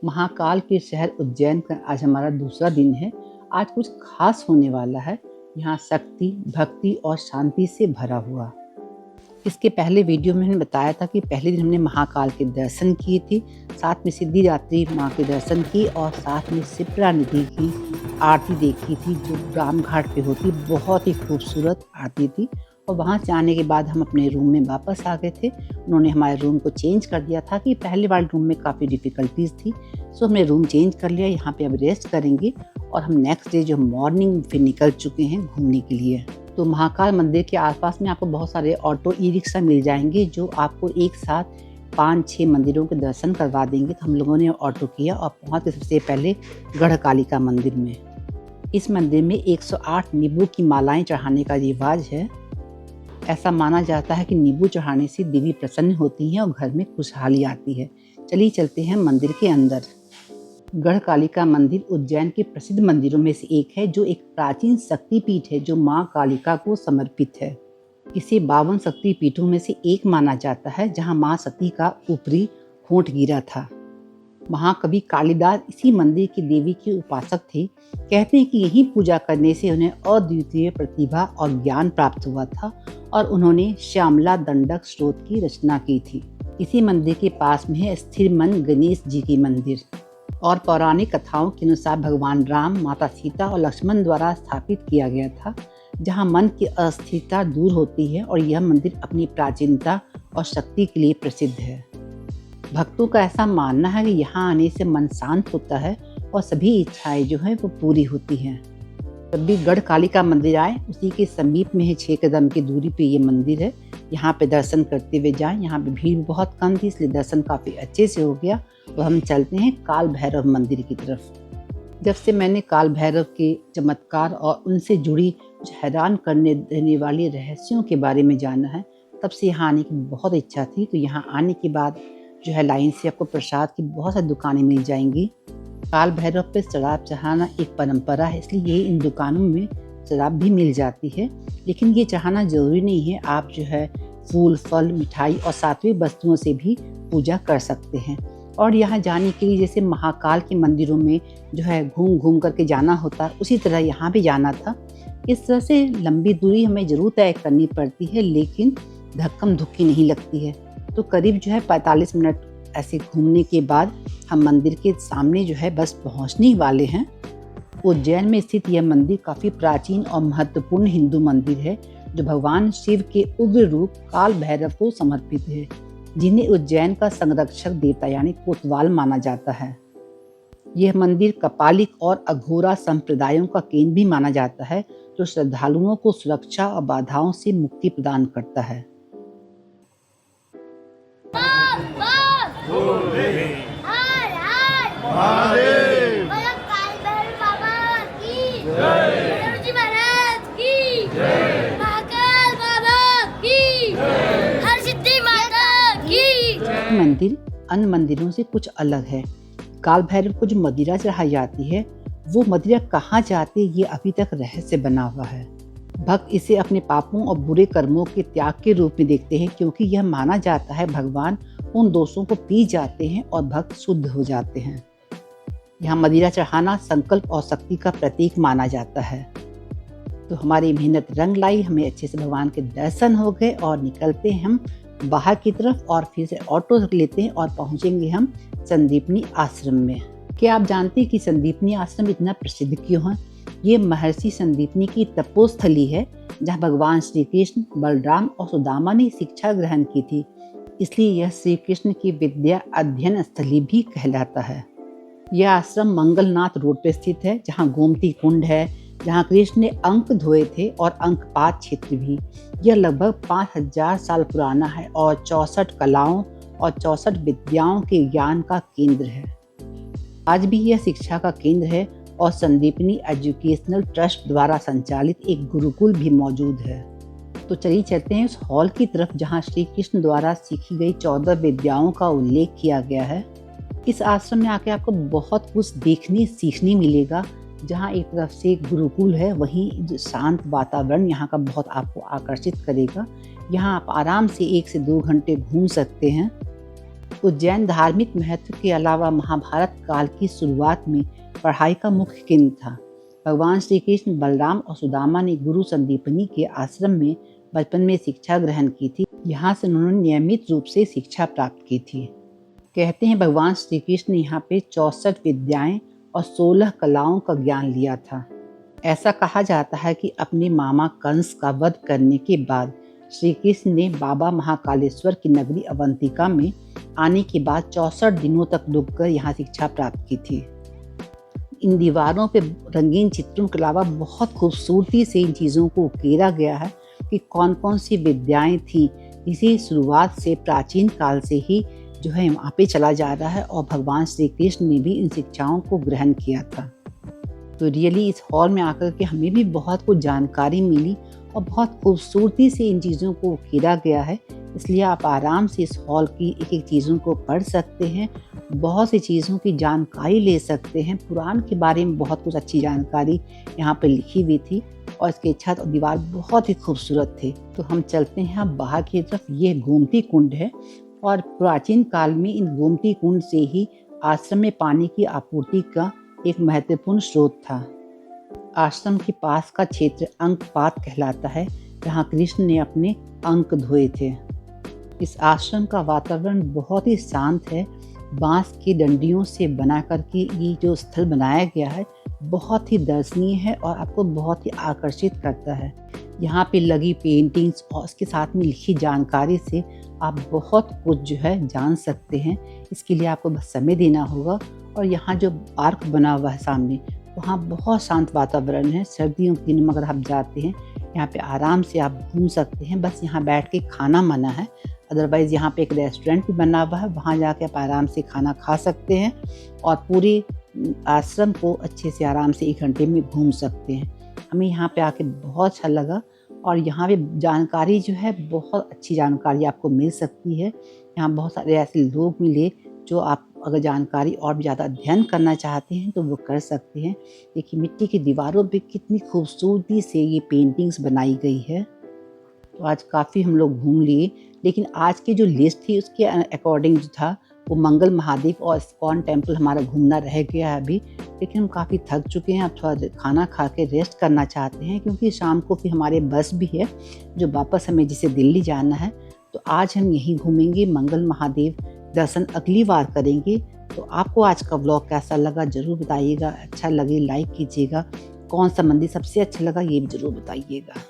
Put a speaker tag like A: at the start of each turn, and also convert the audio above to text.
A: महाकाल के शहर उज्जैन का आज हमारा दूसरा दिन है। आज कुछ खास होने वाला है। यहाँ शक्ति, भक्ति और शांति से भरा हुआ। इसके पहले वीडियो में मैंने बताया था कि पहले दिन हमने महाकाल के दर्शन किए थे, साथ में सिद्धिदात्री माँ के दर्शन किए और साथ में शिप्रा नदी की आरती देखी थी जो राम घाट पे होती। बहुत ही खूबसूरत आरती थी। और वहाँ से आने के बाद हम अपने रूम में वापस आ गए थे। उन्होंने हमारे रूम को चेंज कर दिया था कि पहले वाले रूम में काफ़ी डिफ़िकल्टीज़ थी, सो हमने रूम चेंज कर लिया। यहाँ पे अब रेस्ट करेंगे और हम नेक्स्ट डे जो मॉर्निंग फिर निकल चुके हैं घूमने के लिए। तो महाकाल मंदिर के आसपास में आपको बहुत सारे ऑटो ई रिक्शा मिल जाएंगे जो आपको एक साथ 5-6 मंदिरों के दर्शन करवा देंगे। तो हम लोगों ने ऑटो किया और पहुँच गए सबसे पहले गढ़कालिका मंदिर में। इस मंदिर में 108 नींबू की मालाएं चढ़ाने का रिवाज है। ऐसा माना जाता है कि नींबू चढ़ाने से देवी प्रसन्न होती हैं और घर में खुशहाली आती है। चलिए चलते हैं मंदिर के अंदर। गढ़कालिका मंदिर उज्जैन के प्रसिद्ध मंदिरों में से एक है जो एक प्राचीन शक्तिपीठ है जो मां कालिका को समर्पित है। इसे 52 शक्तिपीठों में से एक माना जाता है जहां मां सती का ऊपरी होंठ गिरा था। महाकवि कालिदास इसी मंदिर की देवी के उपासक थे। कहते हैं कि यही पूजा करने से उन्हें अद्वितीय प्रतिभा और ज्ञान प्राप्त हुआ था और उन्होंने श्यामला दंडक स्रोत की रचना की थी। इसी मंदिर के पास में है स्थिर मन गणेश जी की मंदिर। और पौराणिक कथाओं के अनुसार भगवान राम, माता सीता और लक्ष्मण द्वारा स्थापित किया गया था, जहां मन की अस्थिरता दूर होती है। और यह मंदिर अपनी प्राचीनता और शक्ति के लिए प्रसिद्ध है। भक्तों का ऐसा मानना है कि यहाँ आने से मन शांत होता है और सभी इच्छाएं जो है वो पूरी होती हैं। जब भी गढ़कालिका मंदिर आए उसी के समीप में है 6 कदम की दूरी पे ये मंदिर है। यहाँ पे दर्शन करते हुए जाएं। यहाँ पे भीड़ बहुत कम थी इसलिए दर्शन काफ़ी अच्छे से हो गया। तो हम चलते हैं काल भैरव मंदिर की तरफ। जब से मैंने काल भैरव के चमत्कार और उनसे जुड़ी कुछ हैरान करने देने वाली रहस्यों के बारे में जाना है, तब से यहाँ आने की बहुत इच्छा थी। तो यहाँ आने के बाद जो है लाइन से आपको प्रसाद की बहुत सारी दुकानें मिल जाएंगी। काल भैरव पे शराब चढ़ाना एक परंपरा है, इसलिए इन दुकानों में शराब भी मिल जाती है। लेकिन ये चढ़ाना ज़रूरी नहीं है। आप जो है फूल, फल, मिठाई और सात्विक वस्तुओं से भी पूजा कर सकते हैं। और यहाँ जाने के लिए जैसे महाकाल के मंदिरों में जो है घूम घूम करके जाना होता है, उसी तरह यहाँ भी जाना था। इस तरह से लंबी दूरी हमें ज़रूर तय करनी पड़ती है, लेकिन धक्कम धुक्की नहीं लगती है। तो करीब जो है 45 मिनट ऐसे घूमने के बाद हम मंदिर के सामने जो है बस पहुंचने वाले हैं। उज्जैन में स्थित यह मंदिर काफ़ी प्राचीन और महत्वपूर्ण हिंदू मंदिर है जो भगवान शिव के उग्र रूप काल भैरव को समर्पित है, जिन्हें उज्जैन का संरक्षक देवता यानी कोतवाल माना जाता है। यह मंदिर कपालिक और अघोरा संप्रदायों का केंद्र भी माना जाता है जो श्रद्धालुओं को सुरक्षा और बाधाओं से मुक्ति प्रदान करता है। मंदिर अन्य मंदिरों से कुछ अलग है। काल भैरव को जो मदिरा चढ़ाई जाती है वो मदिरा कहाँ जाती है ये अभी तक रहस्य बना हुआ है। भक्त इसे अपने पापों और बुरे कर्मों के त्याग के रूप में देखते हैं, क्योंकि यह माना जाता है भगवान उन दोषों को पी जाते हैं और भक्त शुद्ध हो जाते हैं। यहाँ मदिरा चढ़ाना संकल्प और शक्ति का प्रतीक माना जाता है। तो हमारी मेहनत रंग लाई, हमें अच्छे से भगवान के दर्शन हो गए और निकलते हैं हम बाहर की तरफ और फिर से ऑटो लेते हैं और पहुँचेंगे हम संदीपनी आश्रम में। क्या आप जानते हैं कि संदीपनी आश्रम इतना प्रसिद्ध क्यों है? ये महर्षि संदीपनी की तपोस्थली है जहाँ भगवान श्री कृष्ण, बलराम और सुदामा ने शिक्षा ग्रहण की थी, इसलिए यह श्री कृष्ण की विद्या अध्ययन स्थली भी कहलाता है। यह आश्रम मंगलनाथ रोड पर स्थित है जहाँ गोमती कुंड है, जहाँ कृष्ण ने अंक धोए थे, और अंकपात क्षेत्र भी। यह लगभग 5000 साल पुराना है और 64 कलाओं और 64 विद्याओं के ज्ञान का केंद्र है। आज भी यह शिक्षा का केंद्र है और संदीपनी एजुकेशनल ट्रस्ट द्वारा संचालित एक गुरुकुल भी मौजूद है। तो चलिए चलते हैं उस हॉल की तरफ जहाँ श्री कृष्ण द्वारा सीखी गई 14 विद्याओं का उल्लेख किया गया है। इस आश्रम में आके आपको बहुत कुछ देखने सीखने मिलेगा। जहाँ एक तरफ से गुरुकुल है, वहीं जो शांत वातावरण यहाँ का बहुत आपको आकर्षित करेगा। यहाँ आप आराम से 1 से 2 घंटे घूम सकते हैं। उज्जैन धार्मिक महत्व के अलावा महाभारत काल की शुरुआत में पढ़ाई का मुख्य केंद्र था। भगवान श्री कृष्ण, बलराम और सुदामा ने गुरु संदीपनी के आश्रम में बचपन में शिक्षा ग्रहण की थी। यहाँ से उन्होंने नियमित रूप से शिक्षा प्राप्त की थी। कहते हैं भगवान श्री कृष्ण ने यहाँ पे 64 विद्याएं और 16 कलाओं का ज्ञान लिया था। ऐसा कहा जाता है कि अपने मामा कंस का वध करने के बाद श्री कृष्ण ने बाबा महाकालेश्वर की नगरी अवंतिका में आने के बाद 64 दिनों तक रुककर यहाँ शिक्षा प्राप्त की थी। इन दीवारों पे रंगीन चित्रों के अलावा बहुत खूबसूरती से इन चीज़ों को उकेरा गया है कि कौन कौन सी विद्याएं थी। इसी शुरुआत से प्राचीन काल से ही जो है वहाँ पे चला जा रहा है और भगवान श्री कृष्ण ने भी इन शिक्षाओं को ग्रहण किया था। तो रियली इस हॉल में आकर के हमें भी बहुत कुछ जानकारी मिली और बहुत खूबसूरती से इन चीज़ों को उकेरा गया है। इसलिए आप आराम से इस हॉल की एक एक चीज़ों को पढ़ सकते हैं, बहुत सी चीज़ों की जानकारी ले सकते हैं। पुराण के बारे में बहुत कुछ अच्छी जानकारी यहाँ पे लिखी हुई थी और इसके छत और दीवार बहुत ही खूबसूरत थे। तो हम चलते हैं अब बाहर की तरफ। ये गोमती कुंड है और प्राचीन काल में इन गोमती कुंड से ही आश्रम में पानी की आपूर्ति का एक महत्वपूर्ण स्रोत था। आश्रम के पास का क्षेत्र अंकपात कहलाता है, जहाँ कृष्ण ने अपने अंक धोए थे। इस आश्रम का वातावरण बहुत ही शांत है। बांस की डंडियों से बना करके ये जो स्थल बनाया गया है बहुत ही दर्शनीय है और आपको बहुत ही आकर्षित करता है। यहाँ पे लगी पेंटिंग्स और उसके साथ में लिखी जानकारी से आप बहुत कुछ जो है जान सकते हैं। इसके लिए आपको बस समय देना होगा। और यहाँ जो पार्क बना हुआ है सामने, वहाँ बहुत शांत वातावरण है। सर्दियों के दिन में अगर आप जाते हैं यहाँ पे आराम से आप घूम सकते हैं। बस यहाँ बैठ के खाना मना है, अदरवाइज़ यहाँ पे एक रेस्टोरेंट भी बना हुआ है, वहाँ जाके आप आराम से खाना खा सकते हैं और पूरे आश्रम को अच्छे से आराम से 1 घंटे में घूम सकते हैं। हमें यहाँ पे आके बहुत अच्छा लगा और यहाँ पे जानकारी जो है बहुत अच्छी जानकारी आपको मिल सकती है। यहाँ बहुत सारे ऐसे लोग मिले जो आप अगर जानकारी और भी ज़्यादा अध्ययन करना चाहते हैं तो वो कर सकते हैं। देखिए मिट्टी की दीवारों पे कितनी खूबसूरती से ये पेंटिंग्स बनाई गई है। तो आज काफ़ी हम लोग घूम लिए, लेकिन आज की जो लिस्ट थी उसके अकॉर्डिंग जो था वो मंगल महादेव और इस्कॉन टेम्पल हमारा घूमना रह गया है अभी। लेकिन हम काफ़ी थक चुके हैं, अब थोड़ा खाना खा के रेस्ट करना चाहते हैं क्योंकि शाम को फिर हमारे बस भी है जो वापस हमें जिसे दिल्ली जाना है। तो आज हम यहीं घूमेंगे, मंगल महादेव दर्शन अगली बार करेंगे। तो आपको आज का व्लॉग कैसा लगा ज़रूर बताइएगा। अच्छा लगे लाइक कीजिएगा। कौन सा मंदिर सबसे अच्छा लगा ये भी ज़रूर बताइएगा।